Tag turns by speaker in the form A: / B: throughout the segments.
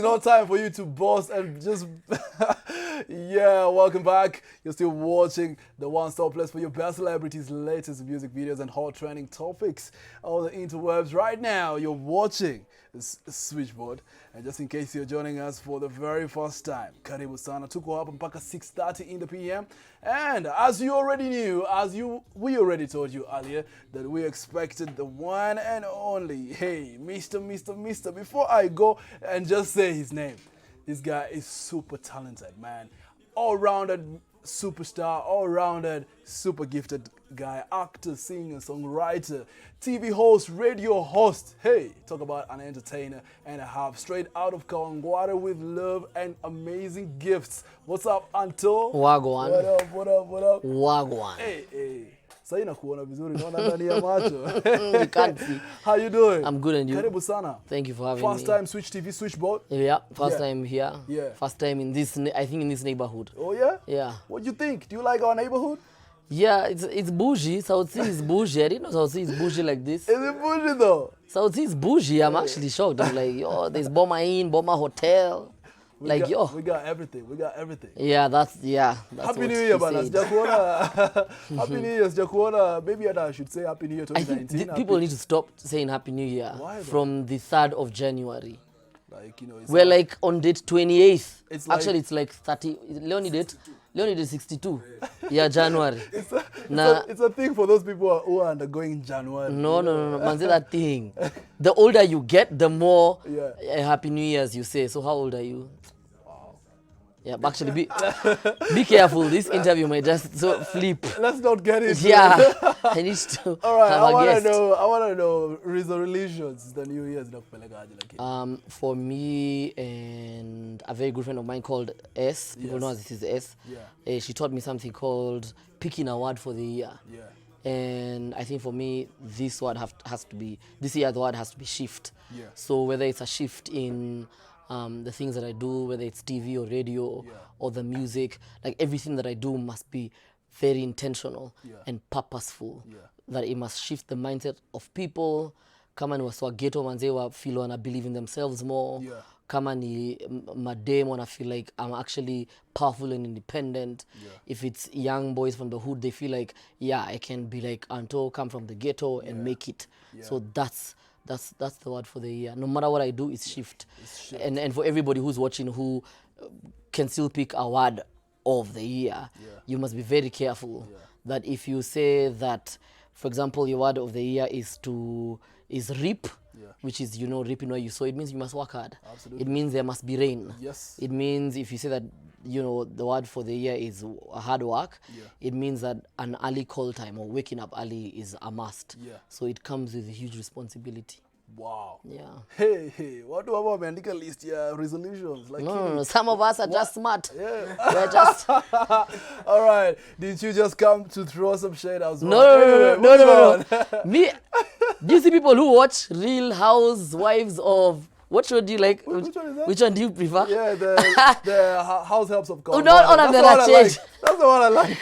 A: not time for you to boast and just... Yeah, welcome back. You're still watching the one-stop place for your best celebrities, latest music videos, and hot trending topics on the interwebs. Right now, you're watching this Switchboard. And just in case you're joining us for the very first time, karibu sana. Tuko hapa mpaka 6:30 in the PM. And as you already knew, we already told you earlier that we expected the one and only, hey, Mr. Before I go and just say his name, this guy is super talented, man. All-rounded superstar, all-rounded super gifted guy, actor, singer, songwriter, TV host, radio host. Hey, talk about an entertainer and a half, straight out of Kawangware with love and amazing gifts. What's up, Anto?
B: Wagwan.
A: What up?
B: Wagwan.
A: Hey. Sasa inakuona vizuri, naona ndani ya macho.
B: You can't see.
A: How you doing?
B: I'm good, and you?
A: Karibu sana.
B: Thank you for having
A: First
B: me.
A: time Switch TV, Switchboard?
B: Yeah, first time here.
A: Yeah.
B: First time in this, I think in this neighborhood.
A: Oh yeah?
B: Yeah.
A: What do you think? Do you like our neighborhood?
B: Yeah, it's bougie. South Sea is bougie. I didn't know South Sea is bougie like this.
A: Is it bougie though?
B: South Sea is bougie. I'm actually shocked. I'm like, yo, there's Boma Inn, Boma Hotel.
A: We got everything.
B: Yeah, that's
A: Happy
B: what
A: New
B: he
A: Year, bana.
B: said.
A: Sijakuona. Happy New Year, sijakuona. Maybe I should say Happy New Year
B: I think
A: 2019.
B: people need to stop saying Happy New Year.
A: Why though?
B: From the 3rd of January.
A: Like, you know, it's
B: We're like on date 28th.
A: It's like-
B: Actually, it's like 30. Leonie date 62. Yeah, January.
A: it's a thing for those people who are undergoing January.
B: No. Man, say that thing. The older you get, the more
A: Yeah.
B: Happy New Year's you say. So how old are you? Yeah, but actually, be careful. This interview might just flip.
A: Let's not get into
B: Yeah,
A: it.
B: I need to
A: All right,
B: have
A: I
B: a
A: want to
B: guest.
A: know resolutions. The New Year's
B: For me and a very good friend of mine called S, people
A: Yes.
B: know this is S.
A: Yeah.
B: She taught me something called picking a word for the year.
A: Yeah.
B: And I think for me, this year the word has to be shift.
A: Yeah.
B: So whether it's a shift in the things that I do, whether it's TV or radio or the music, like everything that I do must be very intentional and purposeful.
A: Yeah.
B: That it must shift the mindset of people. Kama ni waswa ghetto manze wa feel wana believe in themselves more.
A: Yeah.
B: Kama ni madem wanna feel like I'm actually powerful and independent.
A: Yeah.
B: If it's young boys from the hood, they feel like, yeah, I can be like Anto, come from the ghetto and make it.
A: Yeah.
B: So that's the word for the year. No matter what I do, it's shift.
A: It's shift.
B: And for everybody who's watching who can still pick a word of the year, you must be very careful that if you say that, for example, your word of the year is reap, which is, reaping where you sow, it means you must work hard.
A: Absolutely.
B: It means there must be rain.
A: Yes.
B: It means if you say that, the word for the year is hard work, it means that an early call time or waking up early is a must.
A: Yeah.
B: So it comes with a huge responsibility.
A: Wow.
B: Yeah.
A: Hey, what do I make a list? Yeah, resolutions. Like
B: No. Some of us are just smart.
A: Yeah.
B: We're just
A: All right. Did you just come to throw some shade as well?
B: no.
A: Anyway, moving on.
B: Me, do you see people who watch Real Housewives of what show do you like?
A: Which one is that?
B: Which one do you prefer?
A: Yeah, the house helps of God.
B: No, all of them are changed.
A: That's the one I like.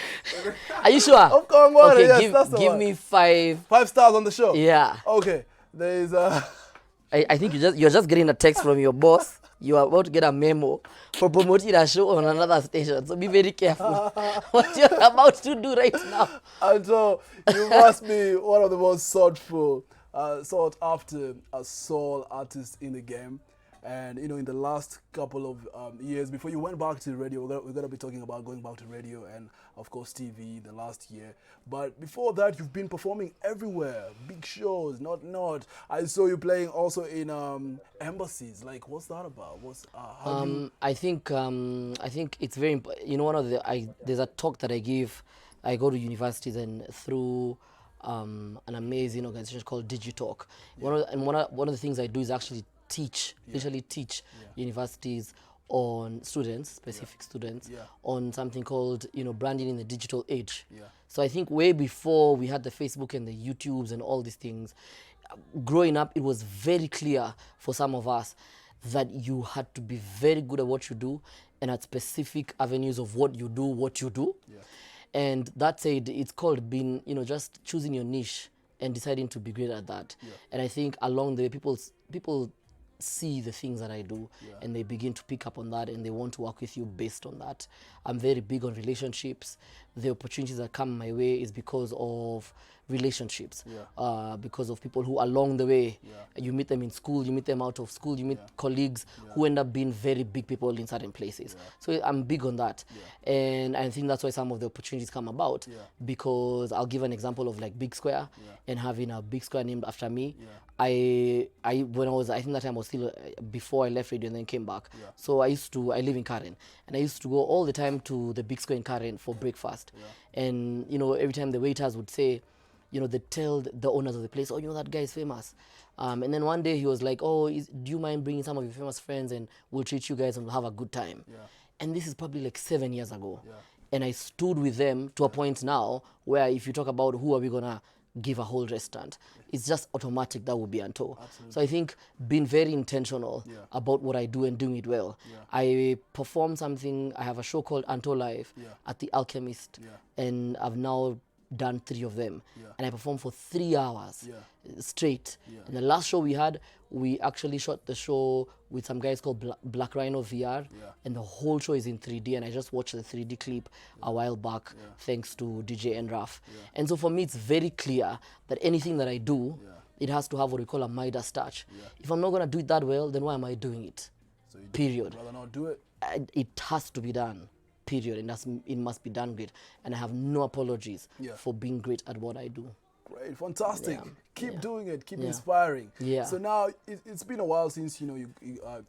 B: Are you sure?
A: Of Kongwara,
B: Okay,
A: yes, that's the
B: give
A: one.
B: me 5.
A: 5 stars on the show.
B: Yeah.
A: Okay. There is
B: I think you're just getting a text from your boss. You are about to get a memo for promoting a show on another station. So be very careful what you're about to do right now.
A: and so you must be one of the most sought after soul artists in the game. And in the last couple of years, before you went back to radio, we're gonna be talking about going back to radio and of course TV the last year. But before that, you've been performing everywhere, big shows, not. I saw you playing also in embassies. Like, what's that about?
B: I think it's very important. There's a talk that I give. I go to universities and through an amazing organization called DigiTalk. One of the things I do is actually literally teach universities on specific students, on something called, branding in the digital age.
A: Yeah.
B: So I think way before we had the Facebook and the YouTubes and all these things, growing up, it was very clear for some of us that you had to be very good at what you do and at specific avenues of what you do. Yeah. And that said, it's called being, just choosing your niche and deciding to be great at that. Yeah. And I think along the way, people see the things that I do, and they begin to pick up on that, and they want to work with you based on that. I'm very big on relationships. The opportunities that come my way is because of relationships, because of people who along the way, you meet them in school, you meet them out of school, you meet colleagues who end up being very big people in certain places. So I'm big on that, and I think that's why some of the opportunities come about, because I'll give an example of like Big Square, and having a Big Square named after me. I think that time I was still before I left radio and then came back. So I live in Karen, and I used to go all the time to the Big Square in Karen for breakfast. And you know, every time the waiters would say, you know, they tell the owners of the place, oh, you know, that guy is famous. And then one day he was like, oh, do you mind bringing some of your famous friends and we'll treat you guys and we'll have a good time. And this is probably like 7 years ago. And I stood with them to a point now where if you talk about who are we gonna give a whole restaurant, it's just automatic that would be Anto. So I think being very intentional about what I do and doing it well. I perform something, I have a show called Anto Live at the Alchemist, and I've now done 3 of them, and I performed for 3 hours straight. And the last show we had, we actually shot the show with some guys called Black Rhino VR, and the whole show is in 3D, and I just watched the 3D clip a while back thanks to DJ Enraf. And so for me, it's very clear that anything that I do, it has to have what we call a Midas touch. If I'm not going to do it that well, then why am I doing it?
A: So
B: period.
A: Rather not do it.
B: It has to be done. Period. And it must be done great. And I have no apologies for being great at what I do.
A: Great, fantastic. Keep doing it. Keep inspiring. So now it's been a while since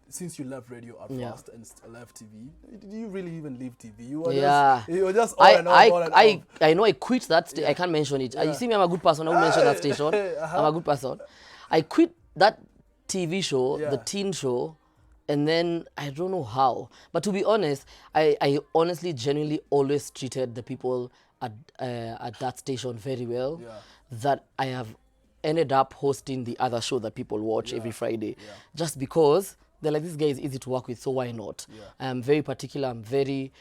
A: since you left radio at first and left TV. Did you really even leave TV? You were just on and on.
B: I know I quit that. I can't mention it. You see me, I'm a good person. I won't mention that station. I'm a good person. I quit that TV show, the teen show. And then I don't know how, but to be honest, I honestly, genuinely always treated the people at that station very well. That I have ended up hosting the other show that people watch every Friday, just because they're like, this guy is easy to work with, so why not? I'm very particular. I'm very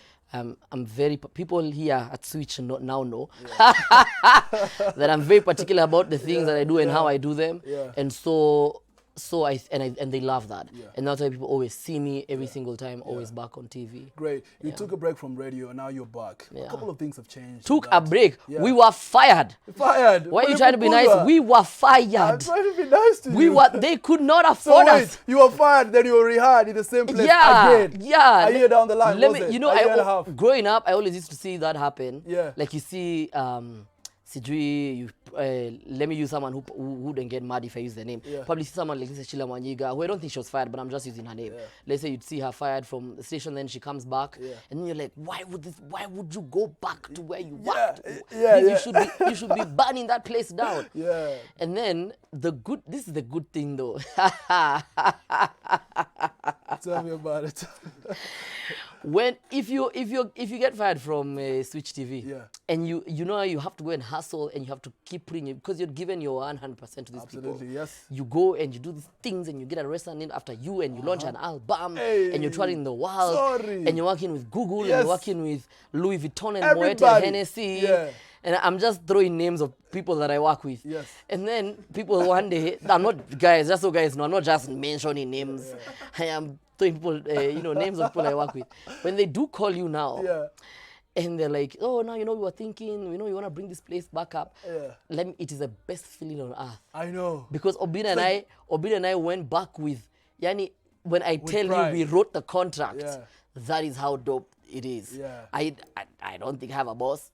B: people here at Switch now know that I'm very particular about the things that I do and how I do them, and so they love that, and that's why people always see me every single time, always back on TV.
A: Great. You took a break from radio, and now you're back. A couple of things have changed.
B: Took a break. We were fired.
A: Fired.
B: Why are you trying to be nice? We were fired.
A: I'm trying to be nice to you.
B: They could not afford us.
A: You were fired, then you were rehired in the same place again.
B: A
A: year down the line.
B: Growing up, I always used to see that happen. Like you see, Sijui, let me use someone who wouldn't get mad if I use the name. Probably see someone like Sheila Mwanyiga, who I don't think she was fired, but I'm just using her name. Let's say you'd see her fired from the station, then she comes back, and then you're like, why would you go back to where you worked? You should be burning that place down. And then this is the good thing though.
A: Tell me about it.
B: If you get fired from Switch TV, and you know you have to go and hustle, and you have to keep putting it, because you're given your 100% to these people. You go and you do these things, and you get a restaurant named after you, and you launch an album, and you're traveling the world, and you're working with Google, and you're working with Louis Vuitton and Moet and Hennessy. And I'm just throwing names of people that I work with. And then people one day, I'm not guys, just so guys know, I'm not just mentioning names. I am throwing people, names of people I work with. When they do call you now, and they're like, oh, now we were thinking, you want to bring this place back up. It is the best feeling on earth.
A: I know.
B: Because Obina and I went back with, when I tell you we wrote the contract, that is how dope it is. I don't think I have a boss.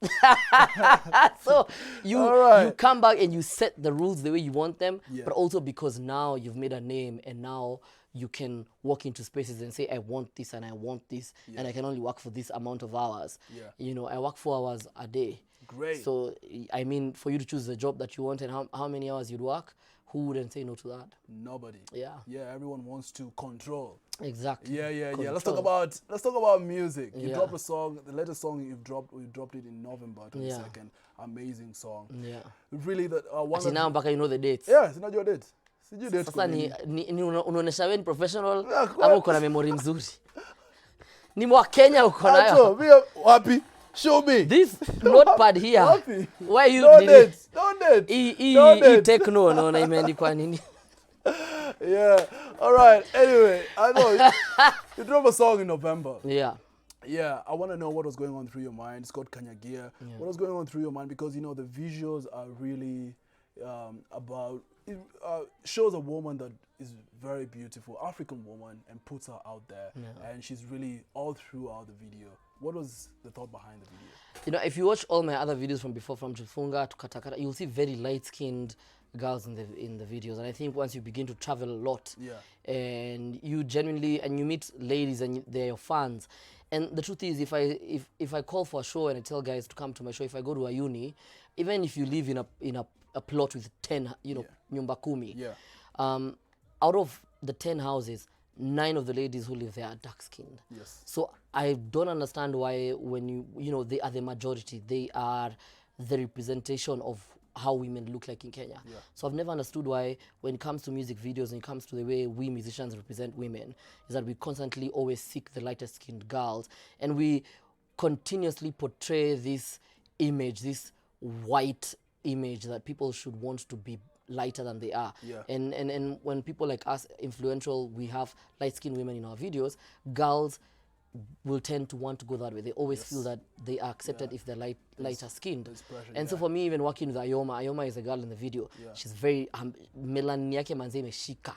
B: So you come back and you set the rules the way you want them, but also because now you've made a name, and now you can walk into spaces and say, I want this and I want this, and I can only work for this amount of hours. I work 4 hours a day.
A: Great.
B: So, I mean, for you to choose the job that you want and how many hours you'd work, who wouldn't say no to that?
A: Nobody. Everyone wants to control.
B: Exactly.
A: Let's talk about music. You dropped a song. The latest song you dropped it in November 22nd. Amazing song. Really, one.
B: Now mpaka you know the dates.
A: Sina your date. Sijui date.
B: Sasa ni unaonesha wewe ni professional ama uko na memory mzuri? Ni mwa Kenya uko nayo.
A: Mimi wapi? Show me.
B: This notepad here. Why you
A: Don't date.
B: Take no imeandikwa nini?
A: Yeah. All right. Anyway, I know you dropped a song in November.
B: Yeah.
A: Yeah, I want to know what was going on through your mind. It's called Kanyagia. What was going on through your mind? Because, you know, the visuals are really about, it shows a woman that is very beautiful, African woman, and puts her out there.
B: Yeah.
A: And she's really all throughout the video. What was the thought behind the video?
B: You know, if you watch all my other videos from before, from Chifunga to Katakata, you'll see very light-skinned girls in the videos. And I think once you begin to travel a lot, and you genuinely, and you meet ladies and they're your fans. And the truth is, if I call for a show and I tell guys to come to my show, if I go to a uni, even if you live in a plot with 10, you know, nyumba kumi, out of the 10 houses, 9 of the ladies who live there are dark-skinned.
A: Yes.
B: So I don't understand why when you know, they are the majority. They are the representation of how women look like in Kenya. So I've never understood why when it comes to music videos and it comes to the way we musicians represent women, is that we constantly always seek the lighter-skinned girls. And we continuously portray this image, this white image that people should want to be lighter than they are. And when people like us, influential, we have light-skinned women in our videos, girls will tend to want to go that way. They always feel that they are accepted if they're lighter skinned. And so for me, even working with Ayoma is a girl in the video. She's very melanin yake manze imeshika.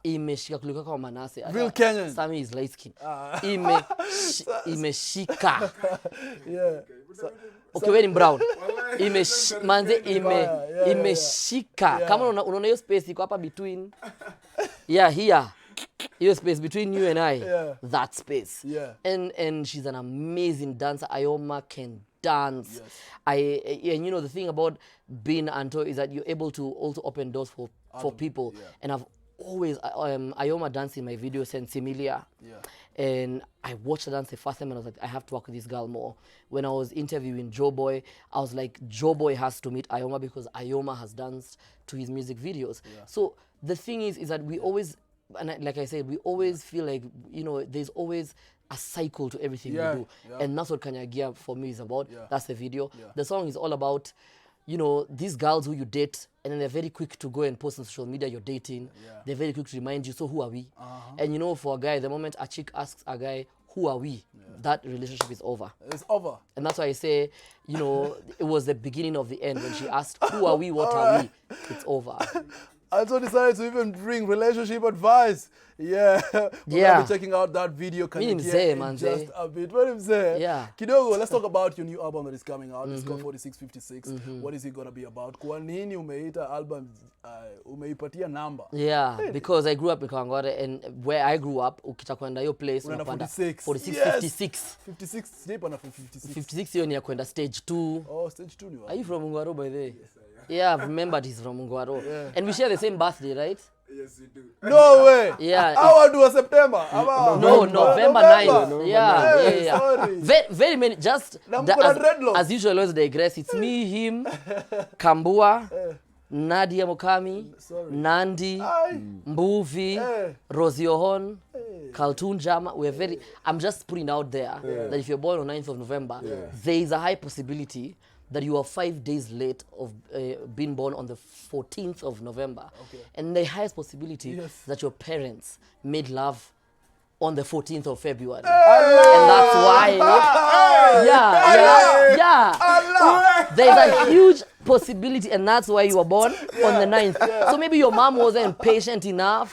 B: Imeshika kuliko kama Manase.
A: Real Kenyan.
B: Sammy is light skin. Imeshika. Okay, wewe ni brown. Manze imeshika. Kama unaona hiyo space iko hapa between. Here. Your space between you and I, that space. And she's an amazing dancer. Ayoma can dance. And you know, the thing about being Anto is that you're able to also open doors for people. And I've always, Ayoma danced in my video since Similia. And I watched her dance the first time and I was like, I have to work with this girl more. When I was interviewing Joe Boy, I was like, Joe Boy has to meet Ayoma because Ayoma has danced to his music videos. So the thing is that we always, and like I said, we always feel like, you know, there's always a cycle to everything we do. And that's what Kanyagia for me is about. That's the video. The song is all about, you know, these girls who you date, and then they're very quick to go and post on social media you're dating. They're very quick to remind you, so who are we? And you know, for a guy, the moment a chick asks a guy, who are we? That relationship is over.
A: It's over.
B: And that's why I say, you know, it was the beginning of the end when she asked, who are we, what are we? It's over.
A: Anto decided to even bring relationship advice. We're gonna be checking out that video. Just a bit. What him say? Kidogo, let's talk about your new album that is coming out. It's called 4656. What is it gonna be about? Kwa nini umeita album umeipatia number?
B: Because I grew up in Kawangware, and where I grew up, ukita kwenda hiyo place unapanda 56. 56 step na 56. 56 hiyo ni ya kwenda stage 2. Oh, stage 2 ni wapi? Are you from Mungwaro by the way? Yeah, I've remembered he's from Mungwaro. And we share the same birthday, right?
C: Yes, we do.
A: No way. How do a September?
B: No, November 9th. Sorry. Very many. Just as usual, always digress. It's me, him, Kambua, Nadia Mokami, Nandi, Mbuvi, Rosie Ohon, Kaltun Jama. I'm just putting out there that if you're born on 9th of November, there is a high possibility that you are 5 days late of being born on the 14th of November. And the highest possibility that your parents made love on the 14th of February. And that's why, there's a huge possibility, and that's why you were born on the 9th. So maybe your mom wasn't patient enough.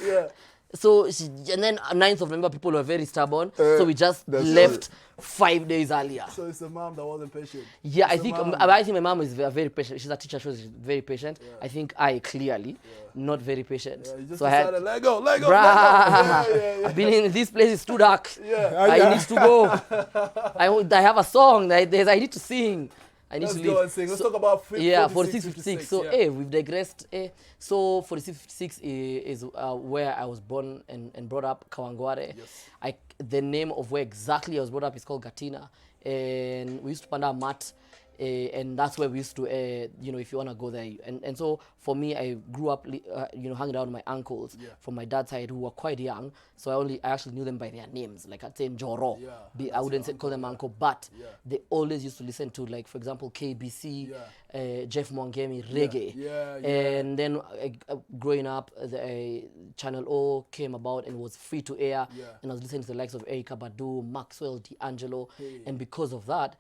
B: So, and then 9th of November, people were very stubborn. So we just left 5 days earlier.
A: So it's the mom that wasn't patient.
B: I think my mom is very patient. She's a teacher, she's very patient. I think I clearly not very patient.
A: You just
B: so
A: decided, let go.
B: I've been in this place, it's too dark. I need to go. I have a song that I need to sing.
A: Let's go and sing. Let's talk about 4656.
B: So, we've digressed. So, 4656 is where I was born and brought up, Kawangware. The name of where exactly I was brought up is called Gatina. And we used to panda mat and that's where we used to, you know, if you want to go there. And so for me, I grew up, you know, hanging out with my uncles from my dad's side who were quite young. So I actually knew them by their names. Like I'd say Njoro. I wouldn't call them uncle, but they always used to listen to, like, for example, KBC, Jeff Mwangemi, reggae. And then growing up, the Channel O came about and was free to air. And I was listening to the likes of Erika Badu, Maxwell, D'Angelo. And because of that,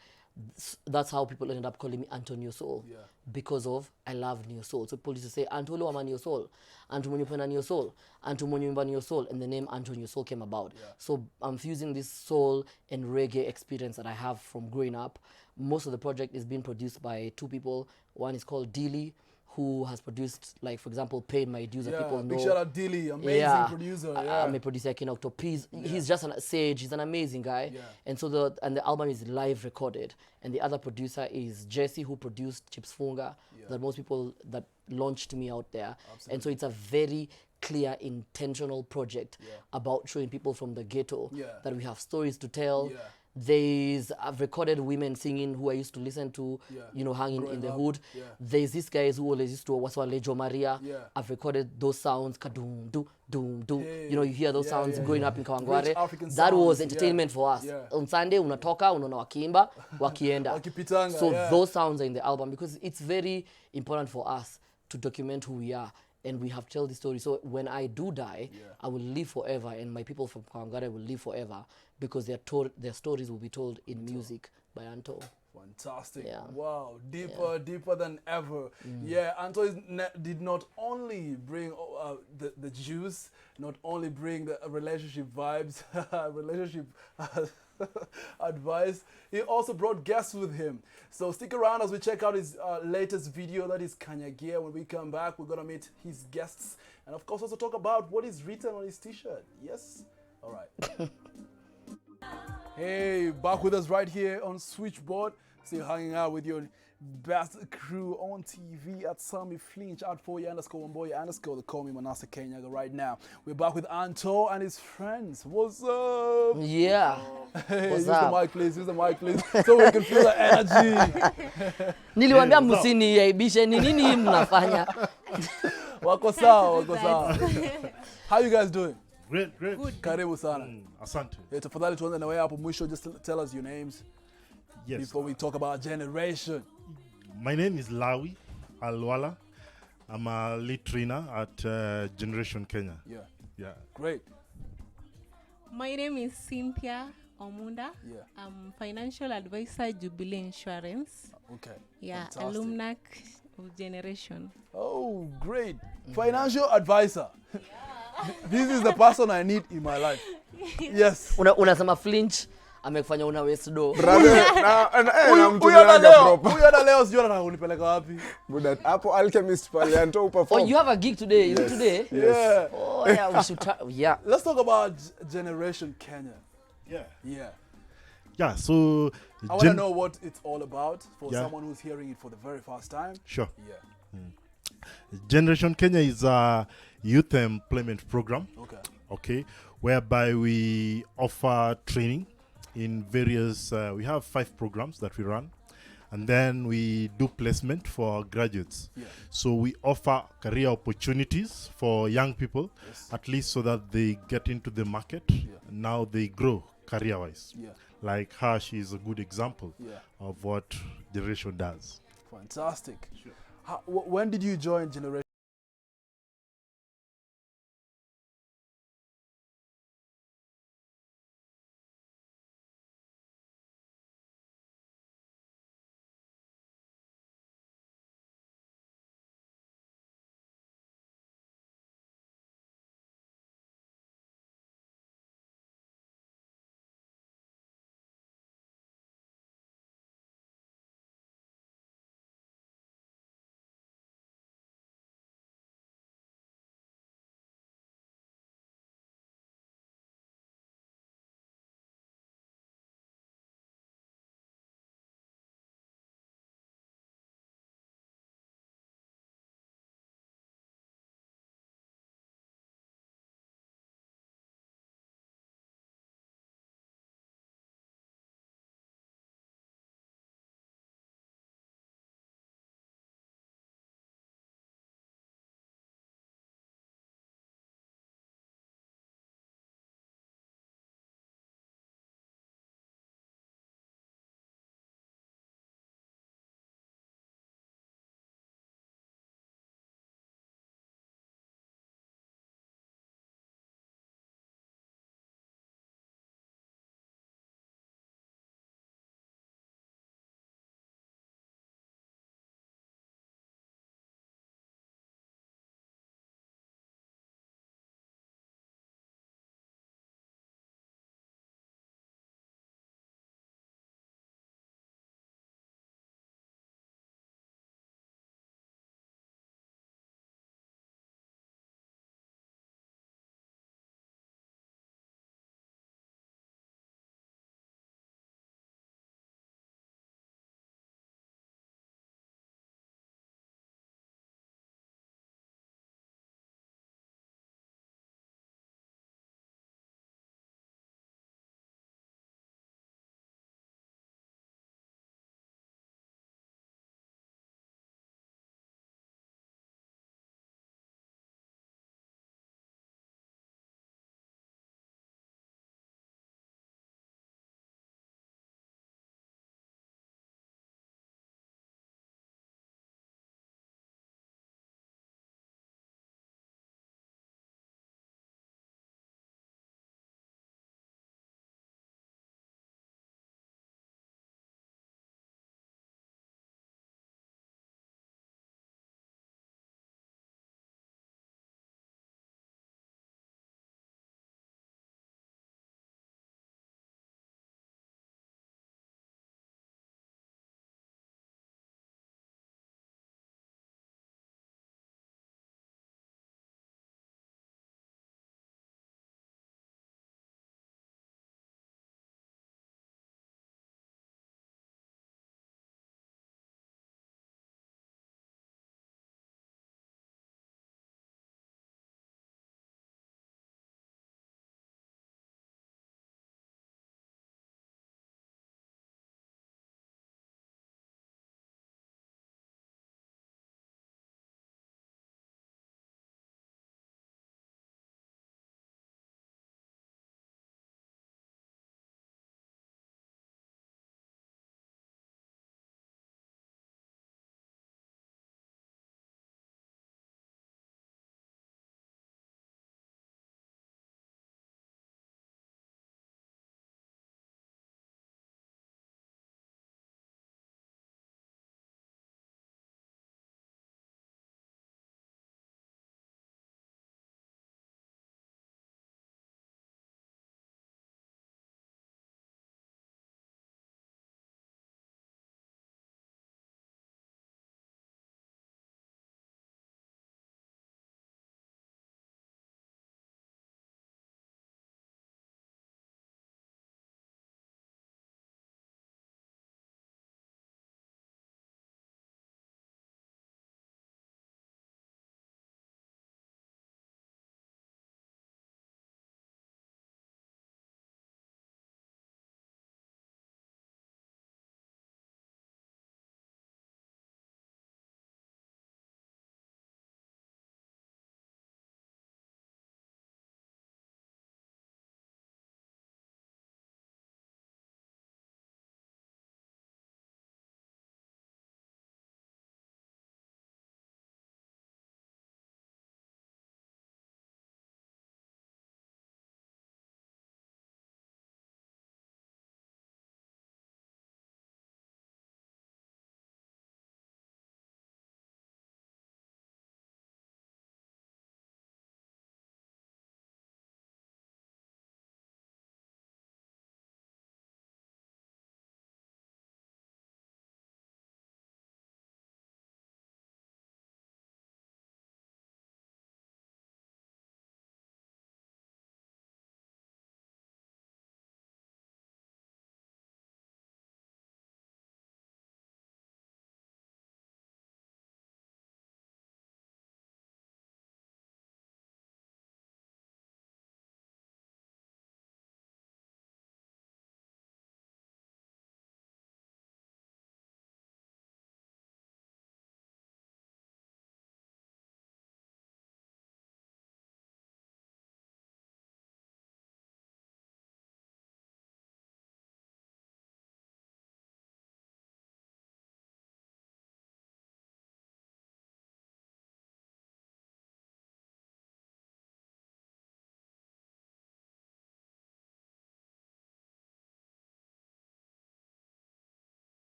B: that's how people ended up calling me Anto Neo Sol, because of I love Neo Sol. So people used to say Anto Loma Neo Sol, Anto Monyupena Neo Sol, Anto Monyumba Neo Sol, and the name Anto Neo Sol came about. So I'm fusing this soul and reggae experience that I have from growing up. Most of the project is being produced by two people. One is called Dili, who has produced, like, for example, Paid My Dues, that people know.
A: Big shout out Dilly, amazing producer.
B: I'm a producer, King Octo. He's just a sage. He's an amazing guy. And so the album is live recorded. And the other producer is Jesse, who produced Chips Funga, that most people that launched me out there. And so it's a very clear, intentional project about showing people from the ghetto that we have stories to tell. I've recorded women singing who I used to listen to, you know, hanging in the hood. There's these guys who always used to Waswale Jo Maria. I've recorded those sounds, kadum, do, doom, do. You know, you hear those sounds growing up in Kawangware. That was entertainment for us. On Sunday, unatoka, unaona wakiimba, wakienda. So those sounds are in the album because it's very important for us to document who we are. And we have to tell the story. So when I do die, I will live forever, and my people from Kawangware will live forever because their stories will be told in music by Anto.
A: Fantastic. Wow. Deeper than ever. Anto did not only bring the juice, not only bring the relationship vibes, relationship advice, he also brought guests with him. So stick around as we check out his latest video, that is Kanya Gear. When we come back, we're going to meet his guests and, of course, also talk about what is written on his t-shirt. Yes? All right. Hey, back with us right here on Switchboard. Still hanging out with your best crew on TV at Sami Flinch at 4_Wamboya_ the Call Me Manasa Kenyaga right now. We're back with Anto and his friends. What's up?
B: Yeah.
A: Hey,
B: What's
A: use
B: up?
A: the mic, please. Use the mic, please. So we can feel the energy.
B: Niliwaambia msiniaibishe, ni nini mnafanya?
A: Wako sawa. How you guys doing?
C: Great.
A: Good. Karibu sana.
C: Asante.
A: Tafadhali tuanze na wewe hapo mwisho. Just tell us your names before we talk about generation.
C: My name is Lawi Alwala. I'm a lead trainer at Generation Kenya. Yeah.
A: Great.
D: My name is Cynthia Omunda. I'm financial advisor, Jubilee Insurance.
A: Okay.
D: Fantastic. Alumni of Generation.
A: Oh, great. Financial advisor. This is the person I need in my life. Yes.
B: Unasema Flinch amekufanya una waste do.
A: Brother, huyu leo sijui anataka kunipeleka wapi.
E: Buda hapo Alchemist pale Anto perform.
B: Oh, you have a gig today. Is it today?
A: Yeah.
B: Oh, yeah, we should
A: Let's talk about Generation Kenya.
C: Yeah, so
A: I want to know what it's all about for someone who's hearing it for the very first time.
C: Sure. Generation Kenya is a youth employment program. Okay, whereby we offer training in various, we have 5 programs that we run, and then we do placement for graduates. So we offer career opportunities for young people, at least so that they get into the market. Now they grow career-wise. Like her, she is a good example of what Generation does.
A: Fantastic. Sure. When did you join Generation?